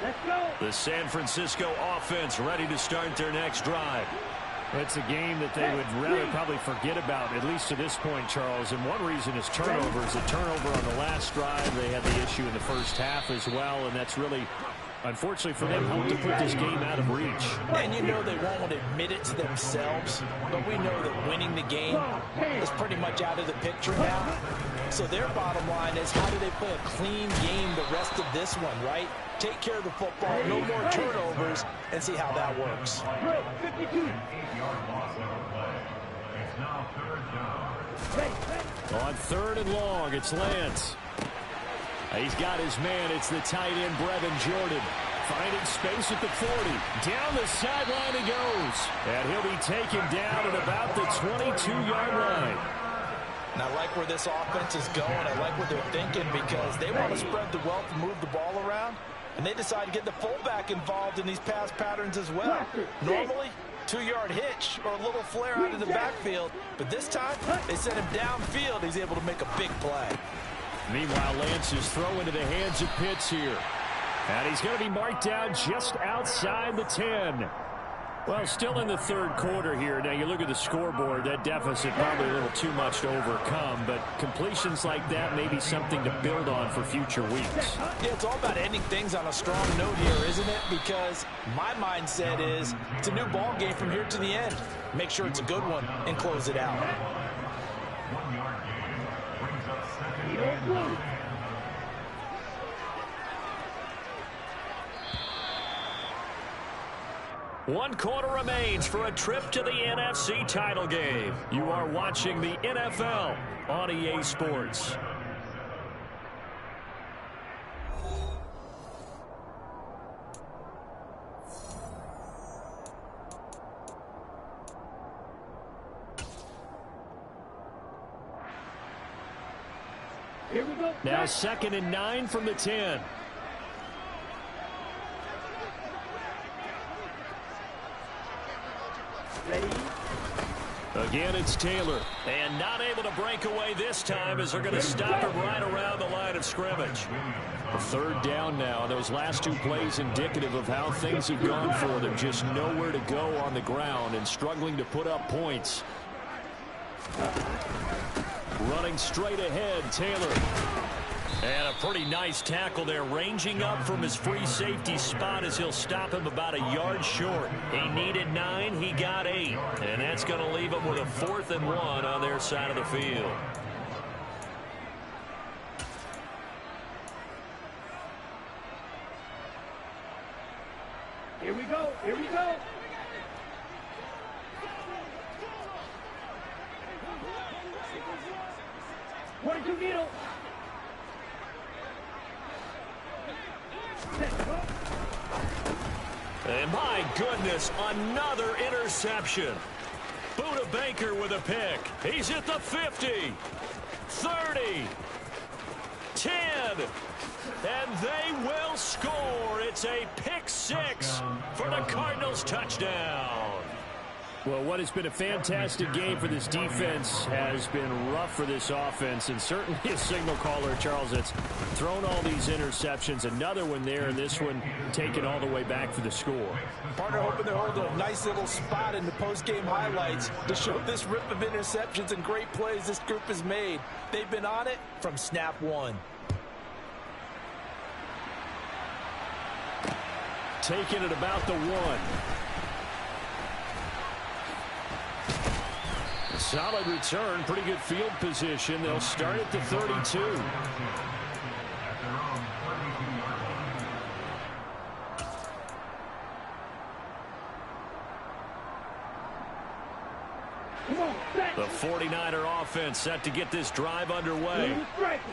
Let's go. The San Francisco offense ready to start their next drive. It's a game that they would rather probably forget about, at least to this point, Charles. And one reason is turnovers. A turnover on the last drive. They had the issue in the first half as well, and that's really, unfortunately for them, helped to put this game out of reach. And you know they won't admit it to themselves, but we know that winning the game is pretty much out of the picture now. So their bottom line is, how do they play a clean game the rest of this one, right? Take care of the football, no more turnovers, and see how that works. 52. On 3rd and long, it's Lance. He's got his man. It's the tight end, Brevin Jordan. Finding space at the 40. Down the sideline he goes. And he'll be taken down at about the 22-yard line. And I like where this offense is going. I like what they're thinking because they want to spread the wealth and move the ball around. And they decide to get the fullback involved in these pass patterns as well. Normally, 2-yard hitch or a little flare out of the backfield. But this time, they sent him downfield. He's able to make a big play. Meanwhile, Lance is thrown into the hands of Pitts here. And he's going to be marked down just outside the 10. Well, still in the third quarter here. Now, you look at the scoreboard, that deficit probably a little too much to overcome, but completions like that may be something to build on for future weeks. Yeah, it's all about ending things on a strong note here, isn't it? Because my mindset is it's a new ball game from here to the end. Make sure it's a good one and close it out. 1-yard gain brings up 2nd and 9. One quarter remains for a trip to the NFC title game. You are watching the NFL on EA Sports. Here we go. Now 2nd and 9 from the 10. Again, it's Taylor. And not able to break away this time as they're going to stop him right around the line of scrimmage. A third down now. Those last two plays indicative of how things have gone for them. Just nowhere to go on the ground and struggling to put up points. Running straight ahead, Taylor. And a pretty nice tackle there, ranging up from his free safety spot as he'll stop him about a yard short. He needed 9, he got 8. And that's going to leave him with a 4th and 1 on their side of the field. Here we go, here we go. .22 needle. And my goodness, another interception. Buda Baker with a pick. He's at the 50, 30, 10, and they will score. It's a pick 6 for the Cardinals touchdown. Well, what has been a fantastic game for this defense has been rough for this offense, and certainly a signal caller, Charles, that's thrown all these interceptions. Another one there, and this one taken all the way back for the score. Partner hoping they're holding a nice little spot in the post-game highlights to show this rip of interceptions and great plays this group has made. They've been on it from snap 1. Taking it about the 1. Solid return, pretty good field position. They'll start at the 32. The 49er offense set to get this drive underway.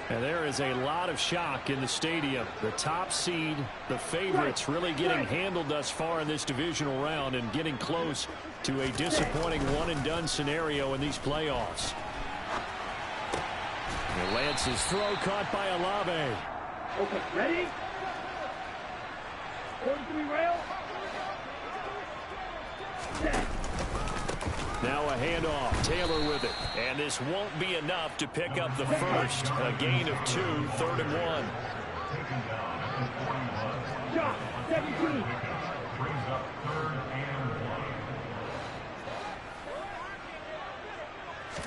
And there is a lot of shock in the stadium. The top seed, the favorites, really getting handled thus far in this divisional round and getting close to a disappointing one-and-done scenario in these playoffs. And Lance's throw caught by Olave. Okay, ready? 43 rail. Set. Now a handoff. Taylor with it. And this won't be enough to pick up the first. A gain of 2, 3rd and 1. Shot, 17. Brings up 3rd and 1.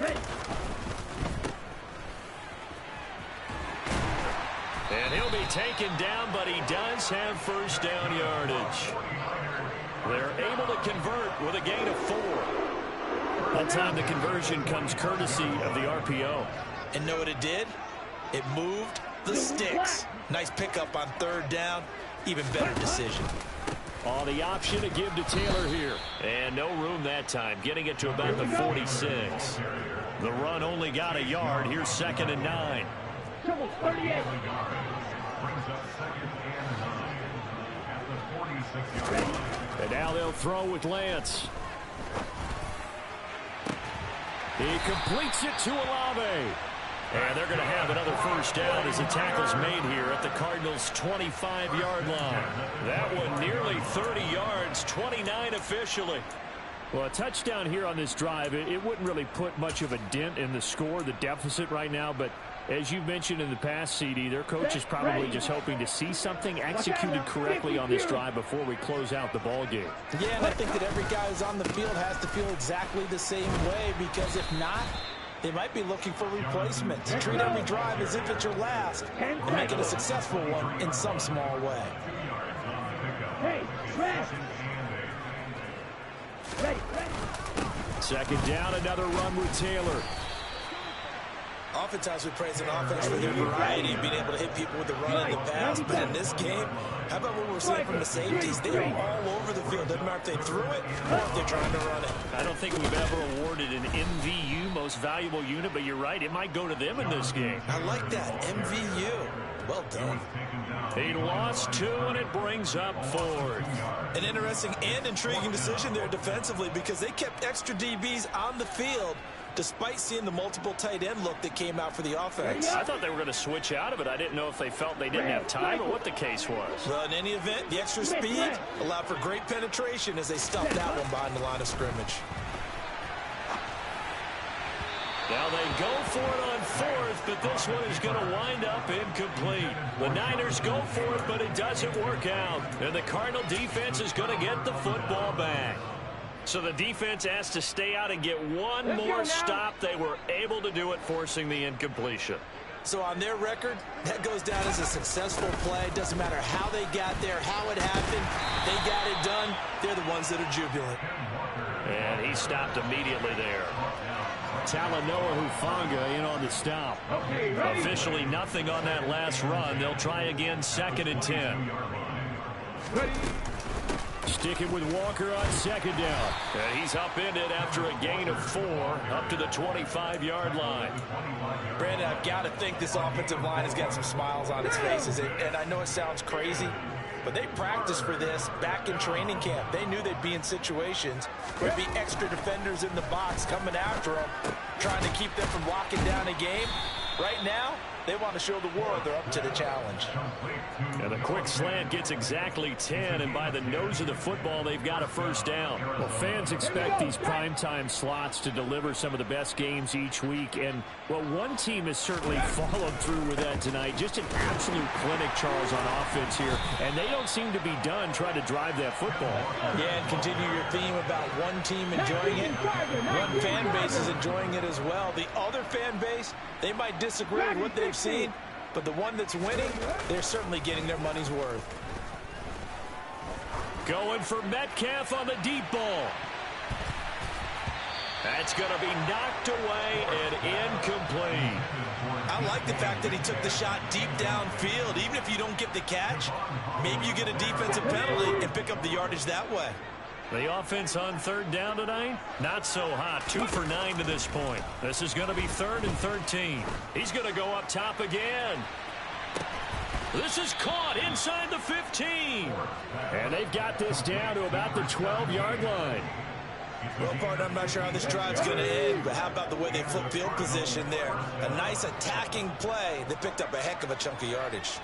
Ready. And he'll be taken down, but he does have first down yardage. They're able to convert with a gain of 4. That time the conversion comes courtesy of the RPO. And know what it did? It moved the sticks. Nice pickup on 3rd down. Even better decision. Oh, the option to give to Taylor here. And no room that time, getting it to about the 46. The run only got a yard. Here's 2nd and 9. Trouble, 38. Brings up 2nd and 9 at the 46-yard line. And now they'll throw with Lance. He completes it to Olave. And they're going to have another first down as the tackle's made here at the Cardinals' 25-yard line. That one nearly 30 yards, 29 officially. Well, a touchdown here on this drive, it wouldn't really put much of a dent in the score, the deficit right now, but as you've mentioned in the past, CD, their coach is probably just hoping to see something executed correctly on this drive before we close out the ball game. Yeah, and I think that every guy who's on the field has to feel exactly the same way, because if not, they might be looking for replacements. Treat every drive as if it's your last and make it a successful one in some small way. Hey, trash. Ready, ready. 2nd down, another run with Taylor. Oftentimes we praise an offense for their variety, being able to hit people with the run in the pass. But in this game, how about what we're seeing from the safeties? They are all over the field. Doesn't matter if they threw it or if they're trying to run it. I don't think we've ever awarded an MVU, most valuable unit, but you're right, it might go to them in this game. I like that, MVU. Well done. He lost 2, and it brings up 4th. An interesting and intriguing decision there defensively, because they kept extra DBs on the field despite seeing the multiple tight end look that came out for the offense. I thought they were going to switch out of it. I didn't know if they felt they didn't have time or what the case was. Well, in any event, the extra speed allowed for great penetration as they stuffed that one behind the line of scrimmage. Now they go for it on fourth, but this one is going to wind up incomplete. The Niners go for it, but it doesn't work out. And the Cardinal defense is going to get the football back. So the defense has to stay out and get one more stop. They were able to do it, forcing the incompletion. So on their record, that goes down as a successful play. Doesn't matter how they got there, how it happened. They got it done. They're the ones that are jubilant. And he stopped immediately there. Talanoa Hufanga in on the stop. Officially nothing on that last run. They'll try again, 2nd and 10. Sticking with Walker on 2nd down. And he's upended after a gain of 4 up to the 25-yard line. Brandon, I've got to think this offensive line has got some smiles on its faces. And I know it sounds crazy, but they practiced for this back in training camp. They knew they'd be in situations where there'd be extra defenders in the box coming after them, trying to keep them from locking down a game. Right now, they want to show the world they're up to the challenge. And a quick slant gets exactly 10, and by the nose of the football, they've got a first down. Well, fans expect these primetime slots to deliver some of the best games each week, and, well, one team has certainly followed through with that tonight. Just an absolute clinic, Charles, on offense here, and they don't seem to be done trying to drive that football. Yeah, and continue your theme about one team enjoying it. One fan base is enjoying it as well. The other fan base, they might disagree with what they've seen, but the one that's winning, they're certainly getting their money's worth. Going for Metcalf on the deep ball. That's going to be knocked away and incomplete. I like the fact that he took the shot deep downfield. Even if you don't get the catch, maybe you get a defensive penalty and pick up the yardage that way. The offense on 3rd down tonight, not so hot. 2 for 9 to this point. This is going to be 3rd and 13. He's going to go up top again. This is caught inside the 15. And they've got this down to about the 12-yard line. Well, partner, I'm not sure how this drive's going to end, but how about the way they flip field position there? A nice attacking play. They picked up a heck of a chunk of yardage.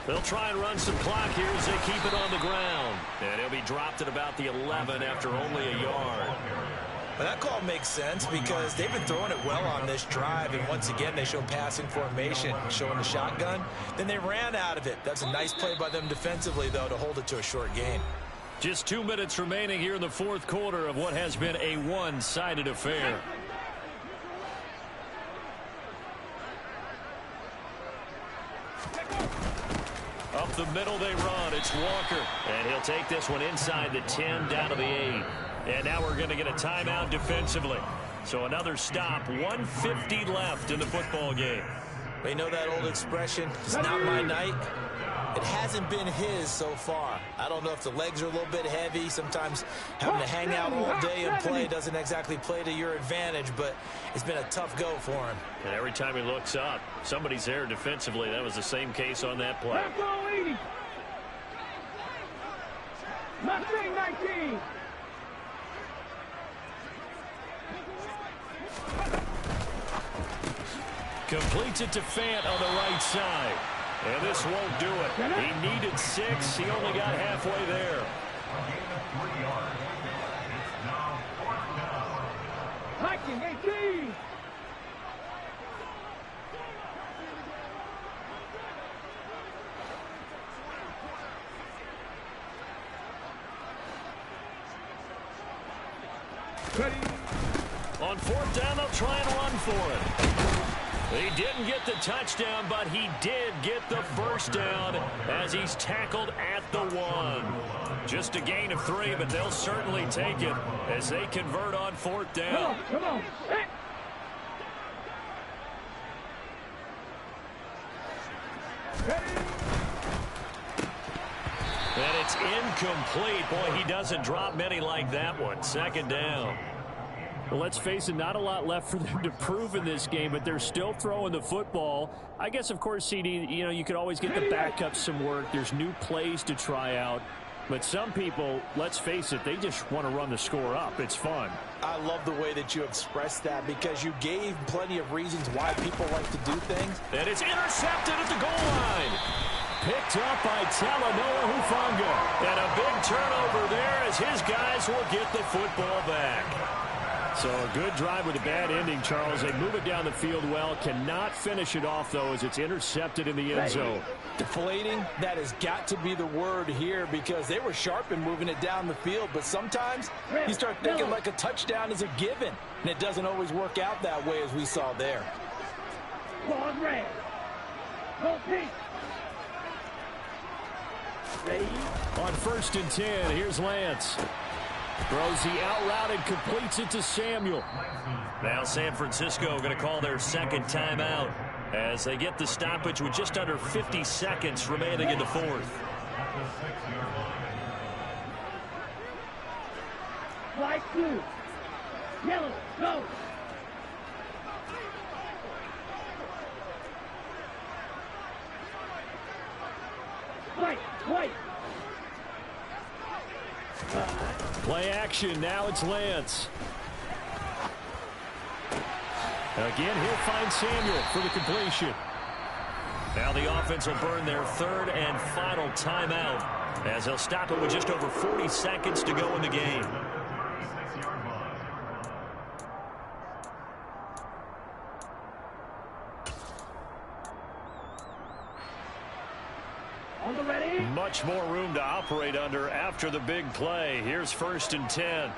They'll try and run some clock here as they keep it on the ground. And he'll be dropped at about the 11 after only a yard. Well, that call makes sense because they've been throwing it well on this drive, and once again they show passing formation, showing the shotgun. Then they ran out of it. That's a nice play by them defensively, though, to hold it to a short gain. Just 2 minutes remaining here in the 4th quarter of what has been a one-sided affair. Up the middle they run. It's Walker. And he'll take this one inside the 10 down to the 8. And now we're going to get a timeout defensively. So another stop. 1:50 left in the football game. We know that old expression, it's not my night. It hasn't been his so far. I don't know if the legs are a little bit heavy. Sometimes having to hang out all day and play doesn't exactly play to your advantage, but it's been a tough go for him. And every time he looks up, somebody's there defensively. That was the same case on that play. Mustang 19. Completes it to Fant on the right side. And this won't do it. He needed 6. He only got halfway there. Viking 18. On 4th down, they'll try and run for it. He didn't get the touchdown, but he did get the first down as he's tackled at the 1. Just a gain of 3, but they'll certainly take it as they convert on 4th down. Come on. And it's incomplete. Boy, he doesn't drop many like that one. 2nd down. Well, let's face it, not a lot left for them to prove in this game, but they're still throwing the football. I guess, of course, CD, you could always get the backup some work. There's new plays to try out. But some people, let's face it, they just want to run the score up. It's fun. I love the way that you expressed that because you gave plenty of reasons why people like to do things. And it's intercepted at the goal line. Picked up by Talanoa Hufanga. And a big turnover there as his guys will get the football back. So a good drive with a bad ending, Charles. They move it down the field well. Cannot finish it off, though, as it's intercepted in the end zone. Deflating, that has got to be the word here, because they were sharp in moving it down the field. But sometimes you start thinking like a touchdown is a given, and it doesn't always work out that way, as we saw there. On 1st and 10, here's Lance. Throws the out route and completes it to Samuel. Now San Francisco going to call their second timeout as they get the stoppage with just under 50 seconds remaining in the fourth. Flag 2. Yellow, go. White. Play action. Now it's Lance. Again, he'll find Samuel for the completion. Now the offense will burn their third and final timeout as they'll stop it with just over 40 seconds to go in the game. Much more room to operate under after the big play. Here's 1st and 10.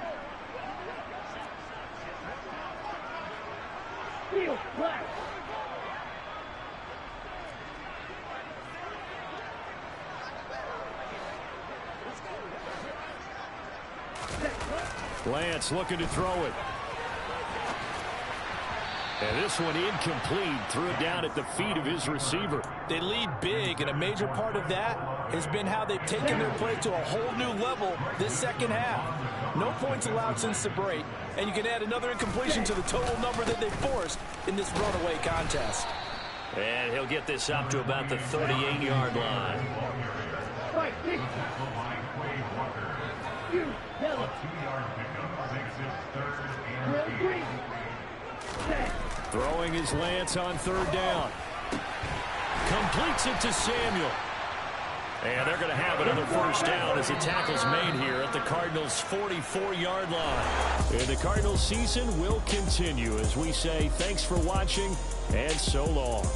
Lance looking to throw it. And this one incomplete. Threw it down at the feet of his receiver. They lead big, and a major part of that has been how they've taken their play to a whole new level this second half. No points allowed since the break, and you can add another incompletion to the total number that they forced in this runaway contest. And he'll get this up to about the 38-yard line. Throwing his Lance on 3rd down. Completes it to Samuel. And they're going to have another 1st down as the tackle's made here at the Cardinals' 44-yard line. And the Cardinals season will continue as we say thanks for watching and so long.